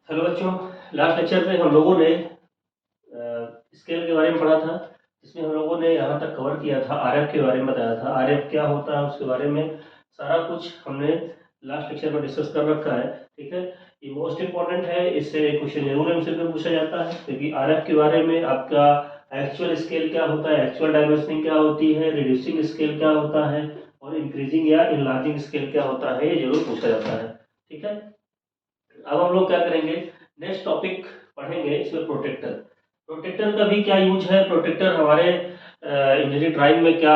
Hello बच्चों। Last lecture में हम लोगों ने स्केल के बारे में पढ़ा था, जिसमें हम लोगों ने यहाँ तक कवर किया था, आरएफ के बारे में बताया था। आरएफ क्या होता है उसके बारे में सारा कुछ हमने लास्ट लेक्चर में डिस्कस कर रखा है। ठीक है, ये मोस्ट इम्पॉर्टेंट है, इससे क्वेश्चन जरूर एमसीक्यू में पूछा जाता है, क्योंकि आरएफ के बारे में आपका एक्चुअल स्केल क्या होता है, एक्चुअल डायमेंशनिंग क्या होती है, रिड्यूसिंग स्केल क्या होता है और इंक्रीजिंग या इनलार्जिंग स्केल क्या होता है, ये जरूर पूछा जाता है। ठीक है, अब हम लोग क्या करेंगे, नेक्स्ट टॉपिक पढ़ेंगे इसमें प्रोटेक्टर। प्रोटेक्टर का भी क्या यूज है, प्रोटेक्टर हमारे इंजीनियरिंग ड्राइंग में क्या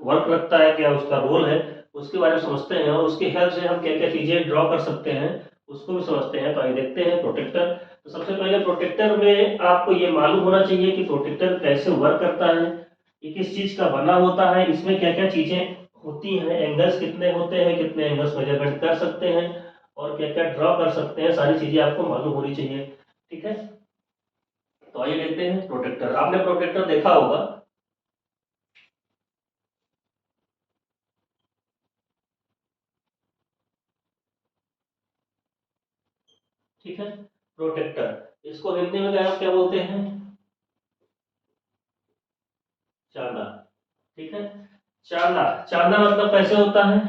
वर्क रखता है, क्या उसका रोल है, उसके बारे में समझते हैं और उसकी हेल्प से हम क्या क्या चीजें ड्रॉ कर सकते हैं उसको भी समझते हैं। तो आइए देखते हैं प्रोटेक्टर। तो सबसे पहले प्रोटेक्टर में आपको ये मालूम होना चाहिए कि प्रोटेक्टर कैसे वर्क करता है, ये किस चीज का बना होता है, इसमें क्या क्या चीजें होती हैं, एंगल्स कितने होते हैं, कितने एंगल्स मेजरमेंट कर सकते हैं और क्या क्या ड्रॉ कर सकते हैं, सारी चीजें आपको मालूम होनी चाहिए। ठीक है, तो आइए देखते हैं प्रोटेक्टर। आपने प्रोटेक्टर देखा होगा। ठीक है, प्रोटेक्टर इसको हिंदी में क्या क्या बोलते हैं, चांदा। ठीक है, चांदा, चांदा मतलब कैसे होता है,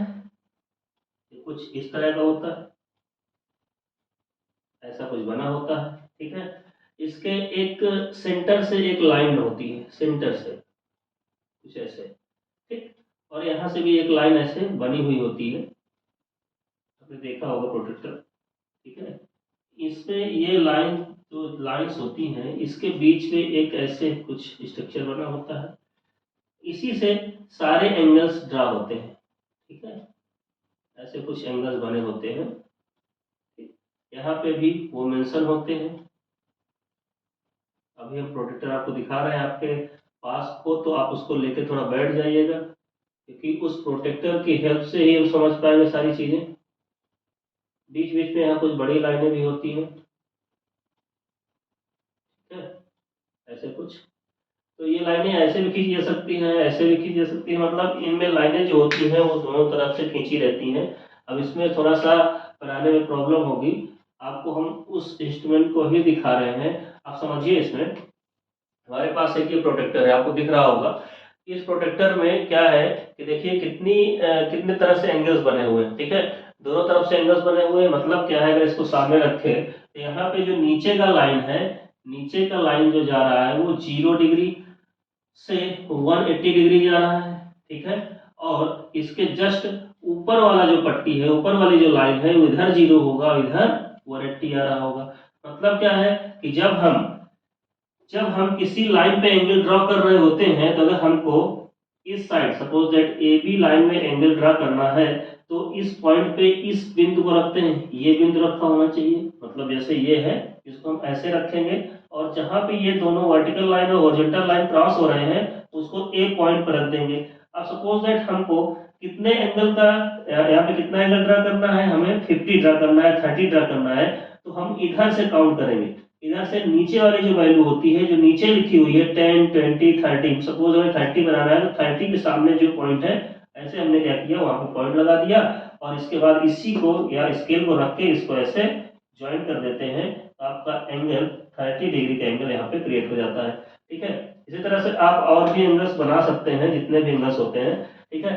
ये कुछ इस तरह का होता है, ऐसा कुछ बना होता है। ठीक है, इसके एक सेंटर से एक लाइन होती है, सेंटर से कुछ ऐसे। ठीक, और यहाँ से भी एक लाइन ऐसे बनी हुई होती है, आपने देखा होगा प्रोटेक्टर। ठीक है, इसमें ये लाइन, जो लाइंस होती हैं इसके बीच में एक ऐसे कुछ स्ट्रक्चर बना होता है, इसी से सारे एंगल्स ड्रा होते हैं। ठीक है, ऐसे कुछ एंगल्स बने होते हैं, यहाँ पे भी वो मेंशन होते हैं। अभी हम प्रोटेक्टर आपको दिखा रहे हैं आपके पास को, तो आप उसको लेके थोड़ा बैठ जाइएगा, क्योंकि उस प्रोटेक्टर की हेल्प से ही हम समझ पाएंगे सारी चीजें। बीच बीच में यहाँ कुछ बड़ी लाइनें भी होती हैं। ठीक है, ऐसे कुछ, तो ये लाइनें ऐसे भी खींची जा सकती हैं, ऐसे भी खींची जा सकती हैं, मतलब इनमें लाइनें जो होती हैं वो दोनों तरफ से खींची रहती हैं। अब इसमें थोड़ा सा बनाने में प्रॉब्लम होगी, आपको हम उस इंस्ट्रूमेंट को ही दिखा रहे हैं। आप समझिए, इसमें हमारे पास एक ये प्रोटेक्टर है, आपको दिख रहा होगा। इस प्रोटेक्टर में क्या है कि देखिए कितने तरह से एंगल्स बने हुए हैं। ठीक है, दोनों तरफ से एंगल्स बने हुए हैं, मतलब क्या है, अगर इसको सामने रखे तो यहाँ पे जो नीचे का लाइन है, नीचे का लाइन जो जा रहा है वो 0 डिग्री से 180 डिग्री जा रहा है। ठीक है, और इसके जस्ट ऊपर वाला जो पट्टी है, ऊपर वाली जो लाइन है वो इधर 0 होगा, इधर 180 आ रहा होगा। मतलब क्या है कि जब हम किसी लाइन पे एंगल ड्रॉ कर रहे होते हैं, तो अगर हमको इस side, suppose that A B line में एंगल ड्रॉ करना है, तो इस पॉइंट पे इस बिंदु को रखते हैं, ये बिंदु रखा होना चाहिए, मतलब जैसे ये है, इसको हम ऐसे रखेंगे और जहां पे ये दोनों वर्टिकल लाइन और हॉरिजॉन्टल लाइन क्रॉस हो रहे हैं उसको ए पॉइंट पर रख देंगे। अब सपोज दैट हमको कितने एंगल का, यहाँ पे कितना एंगल ड्रा करना है, हमें 50 ड्रा करना है, 30 ड्रा करना है, तो हम इधर से काउंट करेंगे। इधर से नीचे वाली जो वैल्यू होती है, जो नीचे लिखी हुई है 10, 20, 30, सपोज हमें 30 बनाना है, तो 30 के सामने जो पॉइंट है, ऐसे हमने क्या किया, वहां पे पॉइंट लगा दिया और इसके बाद इसी को या स्केल को रख के इसको ऐसे ज्वाइन कर देते हैं, तो आपका एंगल 30 डिग्री का एंगल यहाँ पे क्रिएट हो जाता है। ठीक है, इसी तरह से आप और भी एंगल्स बना सकते हैं, जितने भी एंगल्स होते हैं। ठीक है,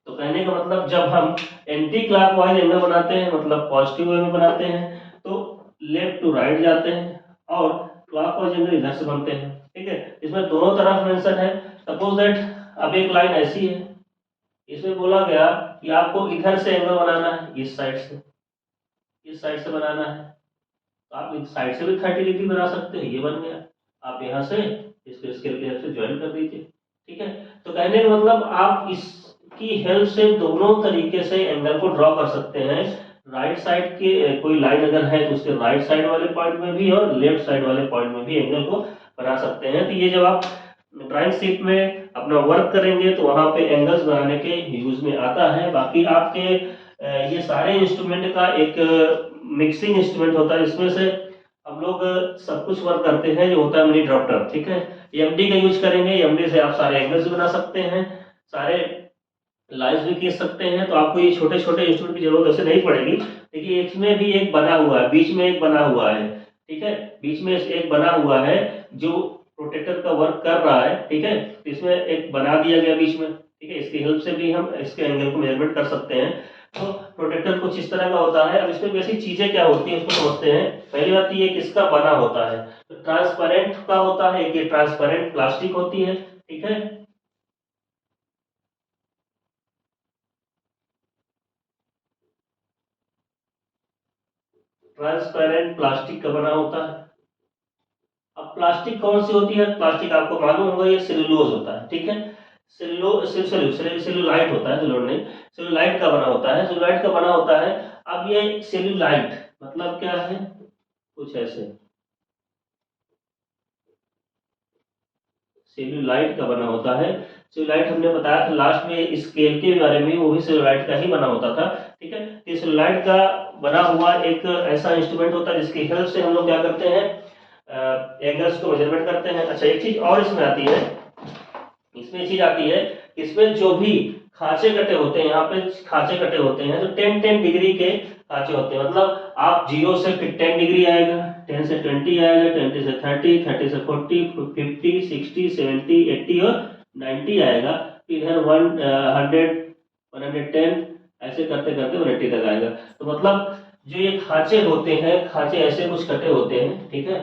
तो कहने का मतलब, जब हम एंटी क्लॉकवाइज एंगल बनाते हैं, मतलब पॉजिटिव वे में बनाते हैं, तो लेफ्ट टू राइट जाते हैं और क्लॉकवाइज एंगल इधर से बनते हैं। ठीक है, इसमें दोनों तरफ मेंशन है। सपोज दैट अब एक लाइन ऐसी है, इसमें बोला गया कि आपको इधर से एंगल बनाना है, इस साइड से बनाना है, तो आप इस साइड से भी 30 डिग्री बना सकते हैं, ये बन गया। आप यहाँ से इसको स्केल की हेल्प से ज्वाइन कर दीजिए। ठीक है, तो कहने का मतलब आप इसकी हेल्प से दोनों तरीके से एंगल को ड्रॉ कर सकते हैं। राइट साइड के कोई लाइन अगर है तो उसके राइट साइड वाले पॉइंट में भी और लेफ्ट साइड वाले पॉइंट में भी एंगल को बना सकते हैं। तो ये जब आप ड्राइंग शीट में अपना वर्क करेंगे तो वहां पे एंगल्स बनाने के यूज में आता है। बाकी आपके ये सारे इंस्ट्रूमेंट का एक मिक्सिंग इंस्ट्रूमेंट होता है, इसमें से हम लोग सब कुछ वर्क करते हैं, जो होता है मिनी ड्रॉप्टर। ठीक है, एमडी का यूज करेंगे, एमडी से आप सारे एंगल्स बना सकते हैं, सारे लाइन्स भी खींच सकते हैं। तो आपको ये छोटे छोटे इंस्ट्रूमेंट की जरूरत वैसे नहीं पड़ेगी। देखिए इसमें भी एक बना हुआ है, बीच में एक बना हुआ है, ठीक है, बीच में एक बना हुआ है जो प्रोटेक्टर का वर्क कर रहा है, ठीक है। तो इसमें एक बना दिया गया बीच में, ठीक है, इसकी हेल्प से भी हम इसके एंगल को मेजरमेंट कर सकते हैं। तो प्रोटेक्टर कुछ इस तरह का होता है। अब इसमें बेसिक चीजें क्या होती है उसको समझते हैं। पहली बात ये किसका बना होता है, तो ट्रांसपेरेंट का होता है, ये ट्रांसपेरेंट प्लास्टिक होती है, ठीक है। ट्रांसपेरेंट प्लास्टिक का बना होता है। अब प्लास्टिक कौन सी होती है, प्लास्टिक आपको मालूम होगा ये सेलुलोज होता है, ठीक है। सेलुलाइट होता है, सेलुलोज नहीं, सेलुलाइट का बना होता है, सेलुलाइट का बना होता है। अब ये सेलुलाइट मतलब क्या है, कुछ ऐसे सेलुलाइट का बना होता है। सेलुलाइट हमने बताया था लास्ट में स्केल के बारे में, वो भी सेलुलाइट का ही बना होता था, ठीक है। तो सेलुलाइट का बना हुआ एक ऐसा इंस्ट्रूमेंट होता है जिसकी हेल्प से हम लोग क्या करते हैं, एंगल्स को मेजरमेंट करते हैं। अच्छा एक चीज और इसमें आती है, इसमें चीज आती है, इसमें जो भी खांचे कटे होते हैं, यहाँ पे खांचे कटे होते हैं, तो 10-10 डिग्री के खांचे होते हैं। मतलब आप 0 से फिर 10 डिग्री आएगा, 10 से 20 आएगा, 20 से 30, 30 से 40, 50, 60, 70, 80 और 90 आएगा। फिर इधर 100, 110 ऐसे करते करते 180 तक आएगा। तो मतलब जो ये खांचे होते हैं, खांचे ऐसे कुछ कटे होते हैं, ठीक है।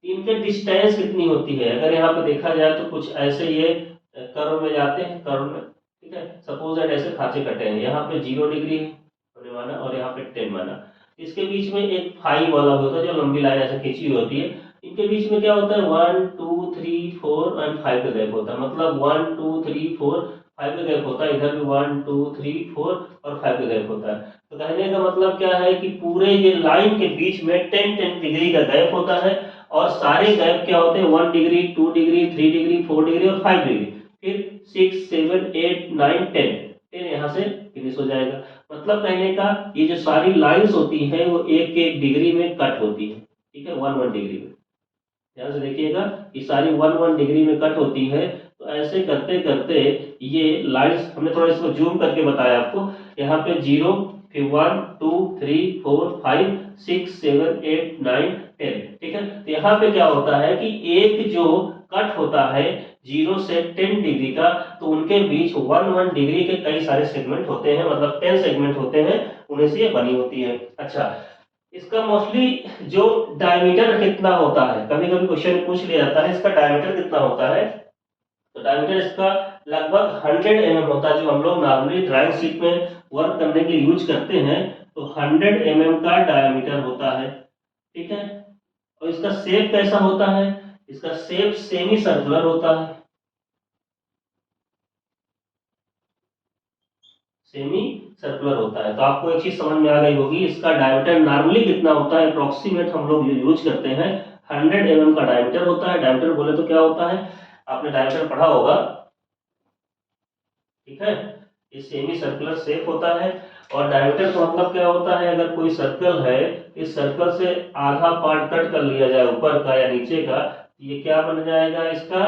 इनके डिस्टेंस कितनी होती है, अगर यहाँ पे देखा जाए तो कुछ ऐसे ये कर्व में जाते हैं, कर्व में, ठीक है। सपोज दैट ऐसे खांचे कटे हैं, यहाँ पे 0 डिग्री होने वाला और यहाँ पे 10 वाला। इसके बीच में एक फाई वाला होता है जो लंबी लाइन ऐसे खींची हुई होती है। इनके बीच में क्या होता है, 1 2 3 4 एंड 5 का गैप होता है। मतलब 1 2 3 4 5 का गैप होता है, इधर भी 1 2 3 4 और 5 का गैप होता है। तो कहने का मतलब क्या है कि पूरे ये लाइन के बीच में 10-10 डिग्री का गैप होता है। और सारे गैप क्या होते हैं, 1 डिग्री, 2 डिग्री, 3 डिग्री, 4 डिग्री और 5 डिग्री। फिर 6 7 8 9 10, 10 यहाँ से फिनिश हो जाएगा। मतलब कहने का ये जो सारी लाइंस होती है वो एक एक डिग्री में कट होती है, ठीक है, 1 डिग्री में। ध्यान से देखिएगा, ये सारी 1 डिग्री में कट होती है। तो ऐसे करते करते ये लाइंस हमने थोड़ा इसको जूम करके बताया आपको। यहाँ पे 0, फिर 1 2 3 4 5 6 7 8 9 10, ठीक है। तो यहाँ पे क्या होता है कि एक जो कट होता है 0 से 10 डिग्री का, तो उनके बीच 1 डिग्री के कई सारे सेगमेंट होते हैं, मतलब 10 सेगमेंट होते हैं, उन्हें से ये बनी होती है। अच्छा इसका मोस्टली जो डायमीटर कितना होता है, कभी कभी क्वेश्चन पूछ लिया जाता है इसका डायमीटर कितना होता है। तो डायमीटर इसका लगभग 100 mm होता है, जो हम लोग नॉर्मली ड्राइंग शीट में वर्क करने के लिए यूज करते हैं। तो 100 mm का डायमीटर होता है, ठीक है। और इसका शेप कैसा होता है, इसका शेप सेमी सर्कुलर होता है, सेमी सर्कुलर होता है। तो आपको एक चीज समझ में आ गई होगी, इसका डायमीटर नॉर्मली कितना होता है, अप्रोक्सीमेट हम लोग यूज करते हैं 100 mm का डायमीटर होता है। डायमीटर बोले तो क्या होता है, आपने डायमीटर पढ़ा होगा, ठीक है। ये सेमी सर्कुलर शेप होता है। और डायमीटर का मतलब क्या होता है, अगर कोई सर्कल है, इस सर्कल से आधा पार्ट कट कर लिया जाए ऊपर का या नीचे का, ये क्या बन जाएगा, इसका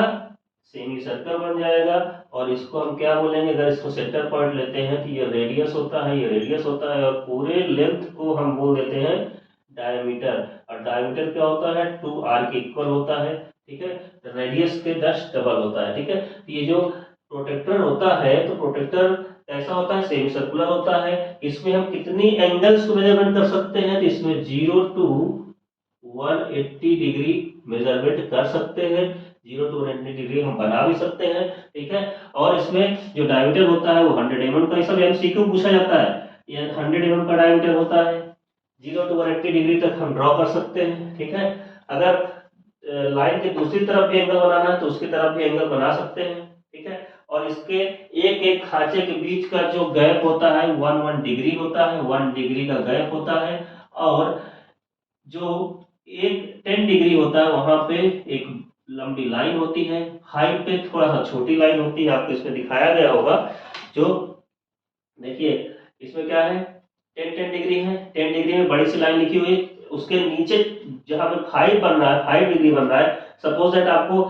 सेमी सर्कल बन जाएगा। और इसको हम क्या बोलेंगे, अगर इसको सेंटर पॉइंट लेते हैं तो ये रेडियस होता है, ये रेडियस होता है। और पूरे लेंथ को हम बोल देते हैं डायमीटर। और डायमीटर क्या होता है, 2r के इक्वल होता है, ठीक है। रेडियस के 10 डबल होता है, ठीक है। तो ये जो प्रोटेक्टर होता है, तो प्रोटेक्टर कैसा होता है, सेमी सर्कुलर होता है। इसमें हम कितनी एंगल्स को मेजरमेंट कर सकते हैं, तो इसमें 0 to 180 डिग्री मेजरमेंट कर सकते हैं। 0 to 180 डिग्री हम बना भी सकते हैं, ठीक है। और इसमें जो डायमीटर होता है वो 100 mm का, सब एमसीक्यू पूछा जाता है, ये 100 mm का डायमीटर होता है। 0 to 180 डिग्री तक हम ड्रॉ कर सकते हैं, ठीक है। अगर लाइन के दूसरी तरफ भी एंगल बनाना है तो उसकी तरफ भी एंगल बना सकते हैं, ठीक है। और इसके एक एक खांचे के बीच का जो गैप होता है 1 डिग्री होता है, 1 डिग्री का गैप होता है। और जो एक 10 डिग्री होता है वहां पे एक लंबी लाइन होती है, हाइट पे थोड़ा सा छोटी लाइन होती है, आपको इसमें दिखाया गया होगा। जो देखिए इसमें क्या है, 10-10 डिग्री है, 10 डिग्री में बड़ी सी लाइन लिखी हुई है, उसके नीचे जहां पे 5 बन रहा है, 5 डिग्री बन रहा है। सपोज दैट आपको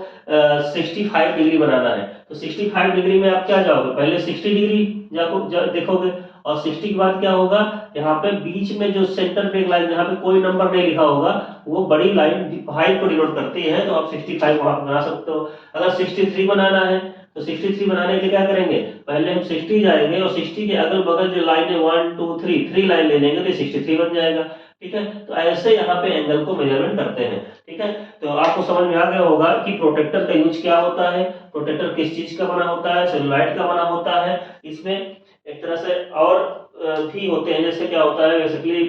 65 डिग्री बनाना है, तो 65 डिग्री में आप क्या जाओगे, पहले 60 डिग्री देखोगे। और 60 के बाद क्या होगा, यहाँ पे बीच में जो सेंटर पे एक लाइन जहाँ पे कोई नंबर नहीं लिखा होगा, वो बड़ी लाइन हाइट को डिनोट करती है, तो आप 65 वहां बना सकते हो। अगर 63 बनाना है तो 63 बनाने के लिए क्या करेंगे, पहले हम 60 जाएंगे और 60 के अगल बगल जो लाइन है 1 2 3 लाइन ले लेंगे तो 63 बन जाएगा। ठीक है, तो ऐसे यहाँ पे एंगल को मेजरमेंट करते हैं। ठीक है, तो आपको समझ में आ गया होगा कि प्रोटेक्टर का यूज क्या होता है, प्रोटेक्टर किस चीज का बना होता है, सेलुलाइट का बना होता है। इसमें एक तरह से और भी होते हैं, जैसे क्या होता है बेसिकली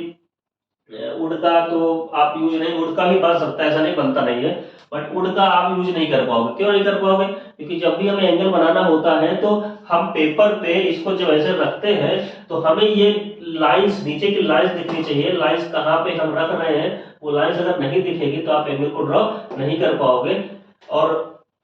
वुड का तो आप यूज नहीं, वुड का भी बन सकता है, ऐसा नहीं बनता नहीं है, बट वुड का आप यूज नहीं कर पाओगे। क्यों नहीं कर पाओगे, क्योंकि जब भी हमें एंगल बनाना होता है तो हम पेपर पे इसको जब ऐसे रखते हैं तो हमें ये लाइंस, नीचे की लाइंस दिखनी चाहिए। लाइंस कहाँ पे हम रख रहे हैं, वो लाइंस अगर नहीं दिखेगी तो आप एंगल को ड्रॉ नहीं कर पाओगे और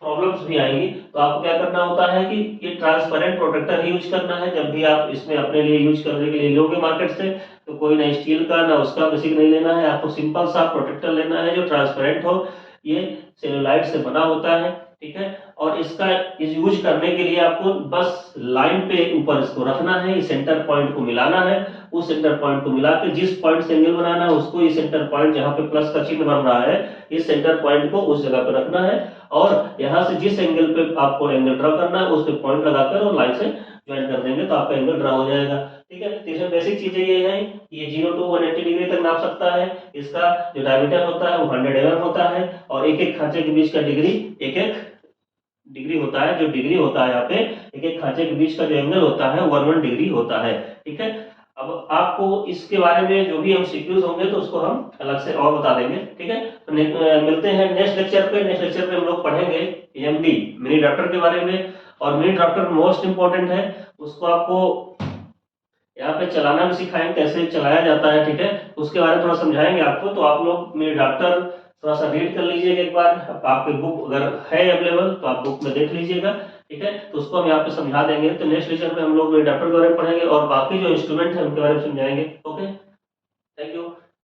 प्रॉब्लम्स भी आएंगी। तो आपको क्या करना होता है कि ये ट्रांसपेरेंट प्रोटेक्टर ही यूज करना है। जब भी आप इसमें अपने लिए यूज करने के लिए लोगे मार्केट से, तो कोई ना स्टील का ना उसका बेसिक नहीं लेना है, आपको सिंपल सा प्रोटेक्टर लेना है जो ट्रांसपेरेंट हो। ये सेलुलाइट से बना होता है। ठीक है, और इसका इस यूज करने के लिए आपको बस लाइन पे ऊपर इसको रखना है, इस सेंटर पॉइंट को मिलाना है, उस सेंटर पॉइंट को मिला के जिस पॉइंट से एंगल बनाना है उसको इस सेंटर पॉइंट जहां पे प्लस का चिन्ह बन रहा है, इस सेंटर पॉइंट को उस जगह पे रखना है और यहाँ से जिस एंगल पे आपको एंगल ड्रॉ करना है उस पे पॉइंट लगाकर और लाइन से ज्वाइन कर देंगे तो आपका एंगल ड्रॉ हो जाएगा। ठीक है, तो इसमें बेसिक चीजें ये है, ये 0 to 180 डिग्री तक नाप सकता है। इसका जो डायमीटर होता है वो 100 mm होता है और एक एक खांचे के बीच का डिग्री एक एक डिग्री होता है। जो डिग्री होता है यहाँ पे एक एक खांचे के बीच का जो एंगल होता है 1 डिग्री होता है। ठीक है, अब आपको इसके बारे में जो भी एमसीक्यूज होंगे तो उसको हम अलग से और बता देंगे। ठीक है, तो मिलते हैं नेक्स्ट लेक्चर पे। नेक्स्ट लेक्चर पे हम लोग पढ़ेंगे एमडी मिनी ड्राफ्टर के बारे में, और मिनी ड्राफ्टर मोस्ट इंपॉर्टेंट है, उसको आपको यहाँ पे चलाना भी सिखाएंगे, कैसे चलाया जाता है। ठीक है, उसके बारे में थोड़ा समझाएंगे आपको। तो आप लोग मिनी ड्राफ्टर थोड़ा सा रीड कर लीजिएगा एक बार, आपके बुक अगर है अवेलेबल तो आप बुक में देख लीजिएगा। ठीक है, तो उसको हम यहाँ पे समझा देंगे। तो नेक्स्ट लेक्चर में हम लोग मिनी ड्राफ्टर के बारे में पढ़ेंगे और बाकी जो इंस्ट्रूमेंट है उनके बारे में समझाएंगे। ओके।